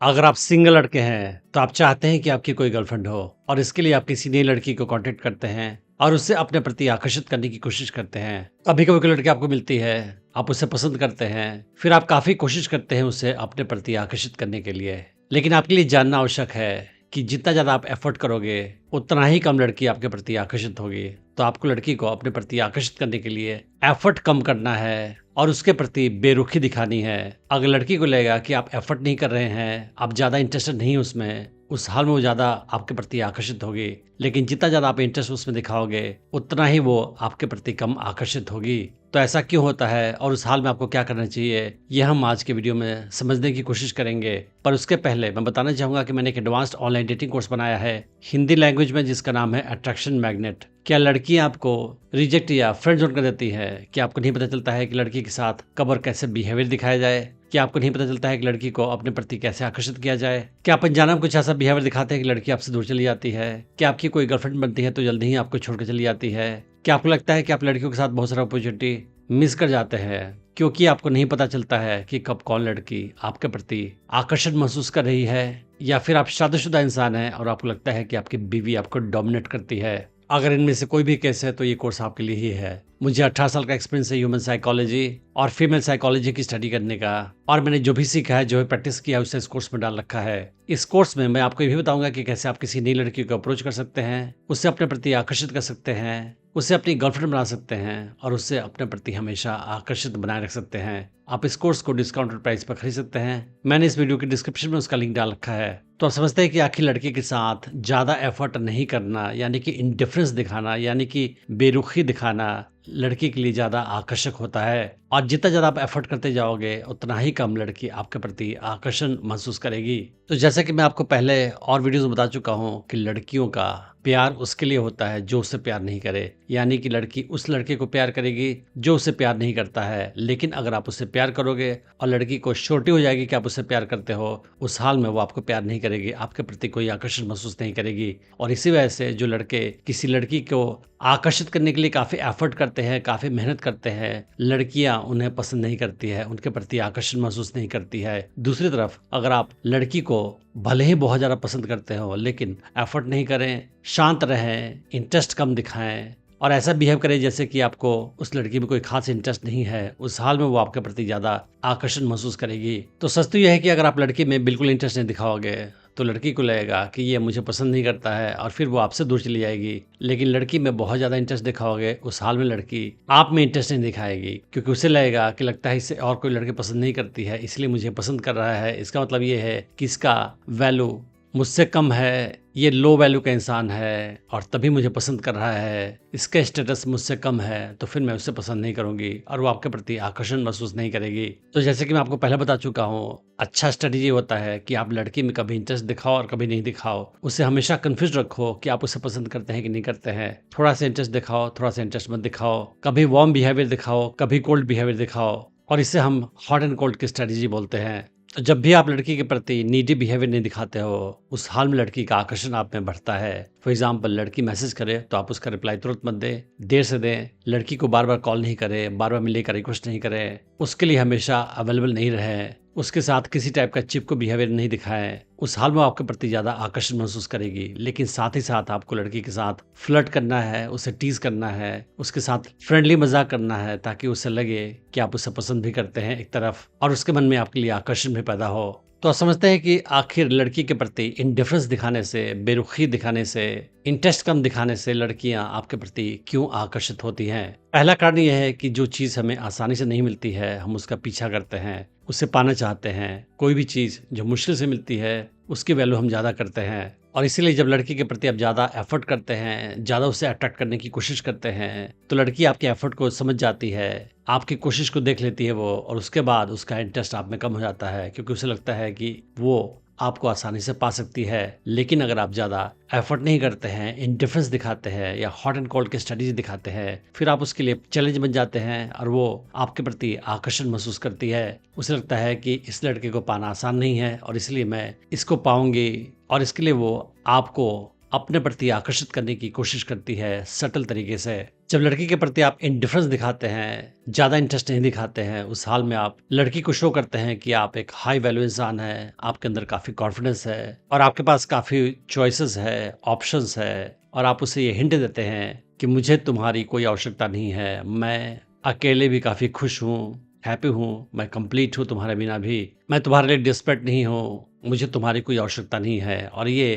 अगर आप सिंगल लड़के हैं तो आप चाहते हैं कि आपकी कोई गर्लफ्रेंड हो और इसके लिए आप किसी नई लड़की को कांटेक्ट करते हैं और उससे अपने प्रति आकर्षित करने की कोशिश करते हैं। कभी कभी कोई लड़की आपको मिलती है, आप उसे पसंद करते हैं, फिर आप काफी कोशिश करते हैं उसे अपने प्रति आकर्षित करने के लिए। लेकिन आपके लिए जानना आवश्यक है कि जितना ज्यादा आप एफर्ट करोगे उतना ही कम लड़की आपके प्रति आकर्षित होगी। तो आपको लड़की को अपने प्रति आकर्षित करने के लिए एफर्ट कम करना है और उसके प्रति बेरुखी दिखानी है। अगर लड़की को लगेगा कि आप एफर्ट नहीं कर रहे हैं, आप ज्यादा इंटरेस्टेड नहीं उसमें, उस हाल में वो ज्यादा आपके प्रति आकर्षित होगी। लेकिन जितना ज्यादा आप इंटरेस्ट उसमें दिखाओगे उतना ही वो आपके प्रति कम आकर्षित होगी। तो ऐसा क्यों होता है और उस हाल में आपको क्या करना चाहिए, यह हम आज के वीडियो में समझने की कोशिश करेंगे। पर उसके पहले मैं बताना चाहूंगा कि मैंने एक एडवांस्ड ऑनलाइन डेटिंग कोर्स बनाया है हिंदी लैंग्वेज में, जिसका नाम है अट्रैक्शन मैग्नेट। क्या लड़कियां आपको रिजेक्ट या फ्रेंड जोन कर देती है? क्या आपको नहीं पता चलता है कि लड़की के साथ कब और कैसे बिहेवियर दिखाया जाए? क्या आपको नहीं पता चलता है कि लड़की को अपने प्रति कैसे आकर्षित किया जाए? क्या आप अनजाने में कुछ ऐसा बिहेवियर दिखाते हैं कि लड़की आपसे दूर चली जाती है? क्या आपकी कोई गर्लफ्रेंड बनती है तो जल्दी ही आपको छोड़कर चली जाती है? क्या आपको लगता है कि आप लड़कियों के साथ बहुत सारा अपॉर्चुनिटी मिस कर जाते हैं क्योंकि आपको नहीं पता चलता है कि कब कौन लड़की आपके प्रति आकर्षण महसूस कर रही है? या फिर आप शादीशुदा इंसान हैं और आपको लगता है कि आपकी बीवी आपको डोमिनेट करती है? अगर इनमें से कोई भी केस है तो ये कोर्स आपके लिए ही है। मुझे 18 साल का एक्सपीरियंस है ह्यूमन साइकोलॉजी और फीमेल साइकोलॉजी की स्टडी करने का, और मैंने जो भी सीखा है, जो भी प्रैक्टिस किया है, उसे इस कोर्स में डाल रखा है। इस कोर्स में मैं आपको ये भी बताऊंगा कि कैसे आप किसी नई लड़की को अप्रोच कर सकते हैं, उससे अपने प्रति आकर्षित कर सकते हैं, उसे अपनी गर्लफ्रेंड बना सकते हैं और उससे अपने प्रति हमेशा आकर्षित बनाए रख सकते हैं। आप इस कोर्स को डिस्काउंटेड प्राइस पर खरीद सकते हैं। मैंने इस वीडियो के डिस्क्रिप्शन में उसका लिंक डाल रखा है। तो आप समझते हैं कि आखिर लड़की के साथ ज्यादा एफर्ट नहीं करना, यानी कि इंडिफरेंस दिखाना, यानी कि बेरुखी दिखाना लड़की के लिए ज्यादा आकर्षक होता है। और जितना ज्यादा आप एफर्ट करते जाओगे उतना ही कम लड़की आपके प्रति आकर्षण महसूस करेगी। तो जैसे कि मैं आपको पहले और वीडियोस में बता चुका हूं कि लड़कियों का प्यार उसके लिए होता है जो उससे प्यार नहीं करे, यानी कि लड़की उस लड़के को प्यार करेगी जो उससे प्यार नहीं करता है। लेकिन अगर आप उससे प्यार करोगे और लड़की को श्योरिटी हो जाएगी कि आप उससे प्यार करते हो, उस हाल में वो आपको प्यार नहीं करेगी, आपके प्रति कोई आकर्षण महसूस नहीं करेगी। और इसी वजह से जो लड़के किसी लड़की को आकर्षित करने के लिए काफी एफर्ट करते हैं, काफी मेहनत करते हैं, लड़कियां उन्हें पसंद नहीं करती है, उनके प्रति आकर्षण महसूस नहीं करती है। दूसरी तरफ अगर आप लड़की को भले ही बहुत ज्यादा पसंद करते हो लेकिन एफर्ट नहीं करें, शांत रहें, इंटरेस्ट कम दिखाएं और ऐसा बिहेव करें जैसे कि आपको उस लड़की में कोई खास इंटरेस्ट नहीं है, उस हाल में वो आपके प्रति ज्यादा आकर्षण महसूस करेगी। तो सच तो यह है कि अगर आप लड़की में बिल्कुल इंटरेस्ट नहीं दिखाओगे तो लड़की को लगेगा कि ये मुझे पसंद नहीं करता है और फिर वो आपसे दूर चली जाएगी। लेकिन लड़की में बहुत ज्यादा इंटरेस्ट दिखाओगे, उस हाल में लड़की आप में इंटरेस्ट नहीं दिखाएगी, क्योंकि उसे लगेगा कि लगता है इससे और कोई लड़के पसंद नहीं करती है, इसलिए मुझे पसंद कर रहा है। इसका मतलब ये है कि इसका वैल्यू मुझसे कम है, ये लो वैल्यू का इंसान है और तभी मुझे पसंद कर रहा है। इसका स्टेटस मुझसे कम है तो फिर मैं उसे पसंद नहीं करूंगी और वो आपके प्रति आकर्षण महसूस नहीं करेगी। तो जैसे कि मैं आपको पहले बता चुका हूँ, अच्छा स्ट्रेटेजी होता है कि आप लड़की में कभी इंटरेस्ट दिखाओ और कभी नहीं दिखाओ। उसे हमेशा कंफ्यूज रखो कि आप उसे पसंद करते हैं कि नहीं करते हैं। थोड़ा सा इंटरेस्ट दिखाओ, थोड़ा सा इंटरेस्ट मत दिखाओ, कभी वार्म बिहेवियर दिखाओ, कभी कोल्ड बिहेवियर दिखाओ, और इसे हम हॉट एंड कोल्ड की स्ट्रेटेजी बोलते हैं। तो जब भी आप लड़की के प्रति नीडी बिहेवियर नहीं दिखाते हो, उस हाल में लड़की का आकर्षण आप में बढ़ता है। फॉर एग्जाम्पल, लड़की मैसेज करे तो आप उसका रिप्लाई तुरंत मत दें, देर से दें। लड़की को बार बार कॉल नहीं करें, बार बार मिलने का रिक्वेस्ट नहीं करें, उसके लिए हमेशा अवेलेबल नहीं रहें, उसके साथ किसी टाइप का चिपको बिहेवियर नहीं दिखाएं। उस हाल में आपके प्रति ज्यादा आकर्षण महसूस करेगी। लेकिन साथ ही साथ आपको लड़की के साथ फ्लर्ट करना है, उसे टीज करना है, उसके साथ फ्रेंडली मजाक करना है ताकि उसे लगे कि आप उसे पसंद भी करते हैं एक तरफ, और उसके मन में आपके लिए आकर्षण भी पैदा हो। तो आप समझते हैं कि आखिर लड़की के प्रति इंडिफरेंस दिखाने से, बेरुखी दिखाने से, इंटरेस्ट कम दिखाने से लड़कियां आपके प्रति क्यों आकर्षित होती हैं। पहला कारण यह है कि जो चीज हमें आसानी से नहीं मिलती है हम उसका पीछा करते हैं, उसे पाना चाहते हैं। कोई भी चीज जो मुश्किल से मिलती है उसकी वैल्यू हम ज्यादा करते हैं, और इसीलिए जब लड़की के प्रति आप ज्यादा एफर्ट करते हैं, ज्यादा उसे अट्रैक्ट करने की कोशिश करते हैं, तो लड़की आपके एफर्ट को समझ जाती है, आपकी कोशिश को देख लेती है वो, और उसके बाद उसका इंटरेस्ट आप में कम हो जाता है क्योंकि उसे लगता है कि वो आपको आसानी से पा सकती है। लेकिन अगर आप ज्यादा एफर्ट नहीं करते हैं, इंडिफरेंस दिखाते हैं या हॉट एंड कोल्ड की स्टडीज दिखाते हैं, फिर आप उसके लिए चैलेंज बन जाते हैं और वो आपके प्रति आकर्षण महसूस करती है। उसे लगता है कि इस लड़के को पाना आसान नहीं है और इसलिए मैं इसको पाऊंगी, और इसके लिए वो आपको अपने प्रति आकर्षित करने की कोशिश करती है सटल तरीके से। जब लड़की के प्रति आप इंडिफरेंस दिखाते हैं, ज़्यादा इंटरेस्ट नहीं दिखाते हैं, उस हाल में आप लड़की को शो करते हैं कि आप एक हाई वैल्यू इंसान हैं, आपके अंदर काफ़ी कॉन्फिडेंस है और आपके पास काफ़ी चॉइसेस है, ऑप्शंस है और आप उसे ये हिंट देते हैं कि मुझे तुम्हारी कोई आवश्यकता नहीं है, मैं अकेले भी काफ़ी खुश हूँ, हैप्पी हूँ, मैं कंप्लीट हूँ तुम्हारे बिना भी, मैं तुम्हारे लिए डिस्परेट नहीं हूँ, मुझे तुम्हारी कोई आवश्यकता नहीं है। और ये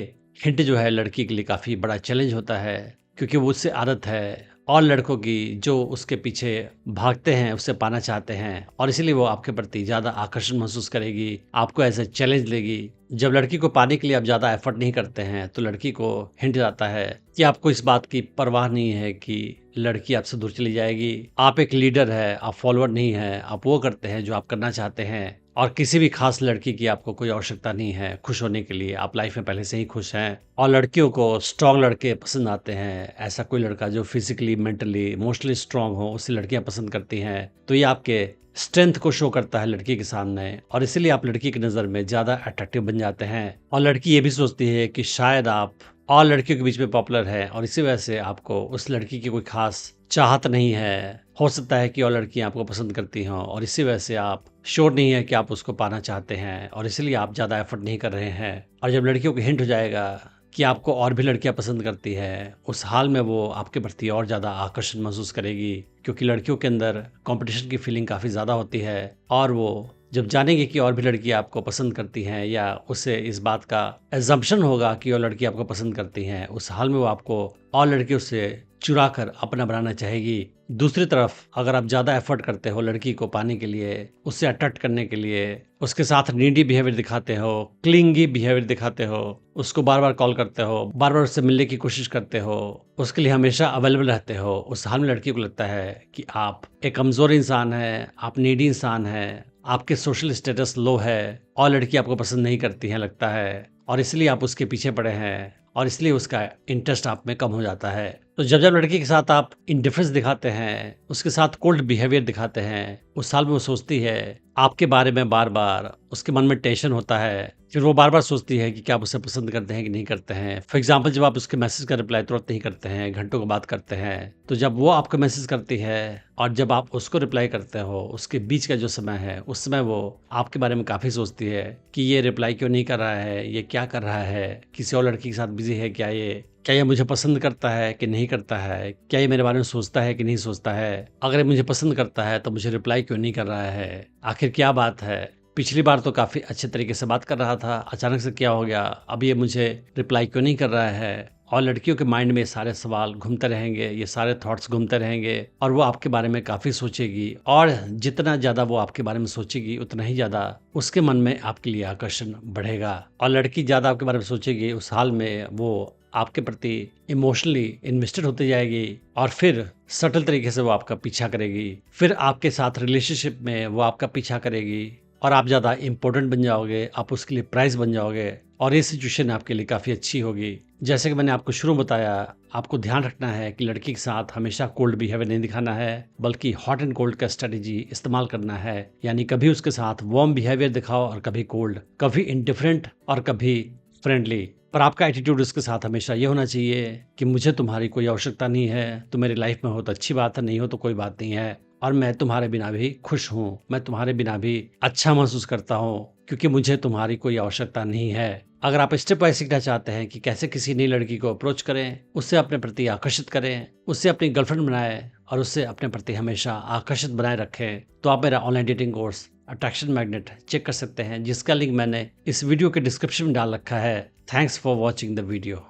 हिंट जो है लड़की के लिए काफ़ी बड़ा चैलेंज होता है, क्योंकि वो उससे आदत है और लड़कों की जो उसके पीछे भागते हैं, उससे पाना चाहते हैं और इसीलिए वो आपके प्रति ज़्यादा आकर्षण महसूस करेगी, आपको ऐसे चैलेंज लेगी। जब लड़की को पाने के लिए आप ज़्यादा एफर्ट नहीं करते हैं तो लड़की को हिंट जाता है कि आपको इस बात की परवाह नहीं है कि लड़की आपसे दूर चली जाएगी। आप एक लीडर है, आप फॉलोअर नहीं है, आप वो करते हैं जो आप करना चाहते हैं और किसी भी खास लड़की की आपको कोई आवश्यकता नहीं है खुश होने के लिए, आप लाइफ में पहले से ही खुश हैं। और लड़कियों को स्ट्रांग लड़के पसंद आते हैं, ऐसा कोई लड़का जो फिजिकली, मेंटली, इमोशनली स्ट्रांग हो, उसे लड़कियां पसंद करती हैं। तो ये आपके स्ट्रेंथ को शो करता है लड़की के सामने और इसीलिए आप लड़की की नज़र में ज़्यादा अट्रैक्टिव बन जाते हैं। और लड़की ये भी सोचती है कि शायद आप और लड़कियों के बीच में पॉपुलर है और इसी वजह से आपको उस लड़की की कोई खास चाहत नहीं है। हो सकता है कि और लड़कियां आपको पसंद करती हों और इसी वजह से आप श्योर नहीं है कि आप उसको पाना चाहते हैं और इसलिए आप ज़्यादा एफर्ट नहीं कर रहे हैं। और जब लड़कियों को हिंट हो जाएगा कि आपको और भी लड़कियां पसंद करती है, उस हाल में वो आपके प्रति और ज़्यादा आकर्षण महसूस करेगी, क्योंकि लड़कियों के अंदर कंपटीशन की फीलिंग काफ़ी ज़्यादा होती है और वो जब जानेंगे कि और भी लड़की आपको पसंद करती हैं या उसे इस बात का एजम्पशन होगा कि और लड़की आपको पसंद करती हैं, उस हाल में वो आपको और लड़कियों से चुरा कर अपना बनाना चाहेगी। दूसरी तरफ अगर आप ज़्यादा एफर्ट करते हो लड़की को पाने के लिए, उससे अट्रैक्ट करने के लिए, उसके साथ नीडी बिहेवियर दिखाते हो, क्लिंगी बिहेवियर दिखाते हो, उसको बार बार कॉल करते हो, बार बार उससे मिलने की कोशिश करते हो, उसके लिए हमेशा अवेलेबल रहते हो, उस हाल में लड़की को लगता है कि आप एक कमज़ोर इंसान है, आप नीडी इंसान है, आपके सोशल स्टेटस लो है और लड़की आपको पसंद नहीं करती है लगता है और इसलिए आप उसके पीछे पड़े हैं और इसलिए उसका इंटरेस्ट आप में कम हो जाता है। तो जब जब लड़की के साथ आप इंडिफरेंस दिखाते हैं, उसके साथ कोल्ड बिहेवियर दिखाते हैं, उस साल में वो सोचती है आपके बारे में बार बार, उसके मन में टेंशन होता है, फिर वो बार बार सोचती है कि क्या आप उसे पसंद करते हैं कि नहीं करते हैं। फॉर एग्जाम्पल, जब आप उसके मैसेज का रिप्लाई तुरंत नहीं करते हैं, घंटों को बात करते हैं, तो जब वो आपको मैसेज करती है और जब आप उसको रिप्लाई करते हो, उसके बीच का जो समय है, उस समय वो आपके बारे में काफ़ी सोचती है कि ये रिप्लाई क्यों नहीं कर रहा है, ये क्या कर रहा है, किसी और लड़की के साथ बिजी है क्या ये मुझे पसंद करता है कि नहीं करता है, क्या ये मेरे बारे में सोचता है कि नहीं सोचता है, अगर ये मुझे पसंद करता है तो मुझे रिप्लाई क्यों नहीं कर रहा है, आखिर क्या बात है, पिछली बार तो काफ़ी अच्छे तरीके से बात कर रहा था, अचानक से क्या हो गया, अब ये मुझे रिप्लाई क्यों नहीं कर रहा है। और लड़कियों के माइंड में सारे सवाल घूमते रहेंगे, ये सारे थॉट्स घूमते रहेंगे और वो आपके बारे में काफ़ी सोचेगी और जितना ज़्यादा वो आपके बारे में सोचेगी उतना ही ज़्यादा उसके मन में आपके लिए आकर्षण बढ़ेगा। और लड़की ज़्यादा आपके बारे में सोचेगी, उस हाल में वो आपके प्रति इमोशनली इन्वेस्टेड होती जाएगी और फिर सटल तरीके से वो आपका पीछा करेगी, फिर आपके साथ रिलेशनशिप में वो आपका पीछा करेगी और आप ज़्यादा इम्पोर्टेंट बन जाओगे, आप उसके लिए प्राइस बन जाओगे और ये सिचुएशन आपके लिए काफ़ी अच्छी होगी। जैसे कि मैंने आपको शुरू में बताया, आपको ध्यान रखना है कि लड़की के साथ हमेशा कोल्ड बिहेवियर नहीं दिखाना है, बल्कि हॉट एंड कोल्ड का स्ट्रेटेजी इस्तेमाल करना है। यानी कभी उसके साथ वार्म बिहेवियर दिखाओ और कभी कोल्ड, कभी इंडिफरेंट और कभी फ्रेंडली, पर आपका एटीट्यूड उसके साथ हमेशा ये होना चाहिए कि मुझे तुम्हारी कोई आवश्यकता नहीं है, तुम मेरी लाइफ में हो तो अच्छी बात है, नहीं हो तो कोई बात नहीं है और मैं तुम्हारे बिना भी खुश हूँ, मैं तुम्हारे बिना भी अच्छा महसूस करता हूँ क्योंकि मुझे तुम्हारी कोई आवश्यकता नहीं है। अगर आप स्टेप बाय सीखना चाहते हैं कि कैसे किसी नई लड़की को अप्रोच करें, उससे अपने प्रति आकर्षित करें, उससे अपनी गर्लफ्रेंड बनाएं और उससे अपने प्रति हमेशा आकर्षित बनाए रखें, तो आप मेरा online dating course attraction magnet check कर सकते हैं, जिसका लिंक मैंने इस वीडियो के डिस्क्रिप्शन में डाल रखा है। Thanks for watching the video.